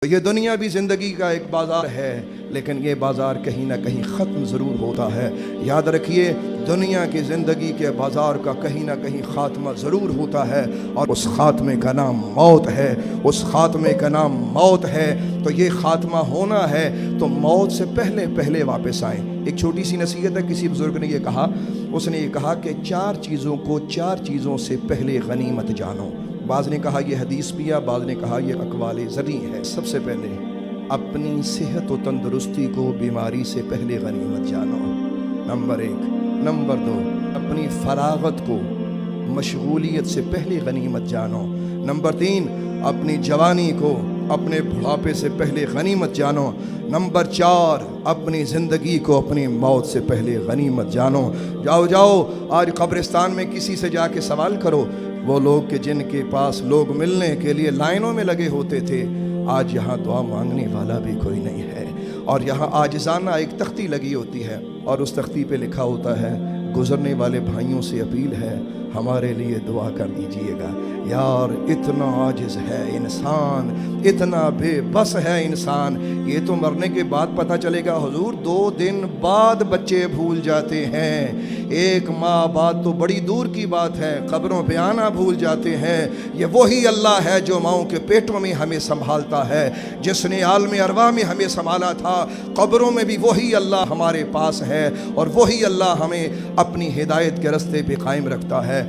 یہ دنیا بھی زندگی کا ایک بازار ہے، لیکن یہ بازار کہیں نہ کہیں ختم ضرور ہوتا ہے۔ یاد رکھیے، دنیا کی زندگی کے بازار کا کہیں نہ کہیں خاتمہ ضرور ہوتا ہے، اور اس خاتمے کا نام موت ہے۔ اس خاتمے کا نام موت ہے۔ تو یہ خاتمہ ہونا ہے تو موت سے پہلے پہلے واپس آئیں۔ ایک چھوٹی سی نصیحت ہے، کسی بزرگ نے یہ کہا، اس نے یہ کہا کہ 4 چیزوں کو 4 چیزوں سے پہلے غنیمت جانو۔ بعض نے کہا یہ حدیث بھی ہے، بعض نے کہا یہ اقوال زرعی ہے۔ سب سے پہلے اپنی صحت و تندرستی کو بیماری سے پہلے غنیمت جانو، نمبر 1۔ نمبر 2، اپنی فراغت کو مشغولیت سے پہلے غنیمت جانو۔ نمبر 3، اپنی جوانی کو اپنے بڑھاپے سے پہلے غنیمت جانو۔ نمبر 4، اپنی زندگی کو اپنی موت سے پہلے غنیمت جانو۔ جاؤ آج قبرستان میں کسی سے جا کے سوال کرو، وہ لوگ کہ جن کے پاس لوگ ملنے کے لیے لائنوں میں لگے ہوتے تھے، آج یہاں دعا مانگنے والا بھی کوئی نہیں ہے۔ اور یہاں عاجزانہ ایک تختی لگی ہوتی ہے، اور اس تختی پہ لکھا ہوتا ہے، گزرنے والے بھائیوں سے اپیل ہے ہمارے لیے دعا کر دیجئے گا۔ یار اتنا عاجز ہے انسان، اتنا بے بس ہے انسان۔ یہ تو مرنے کے بعد پتہ چلے گا حضور، 2 دن بعد بچے بھول جاتے ہیں، 1 ماہ بعد تو بڑی دور کی بات ہے، قبروں پہ آنا بھول جاتے ہیں۔ یہ وہی اللہ ہے جو ماؤں کے پیٹوں میں ہمیں سنبھالتا ہے، جس نے عالم ارواح میں ہمیں سنبھالا تھا، قبروں میں بھی وہی اللہ ہمارے پاس ہے، اور وہی اللہ ہمیں اپنی ہدایت کے رستے پہ قائم رکھتا ہے۔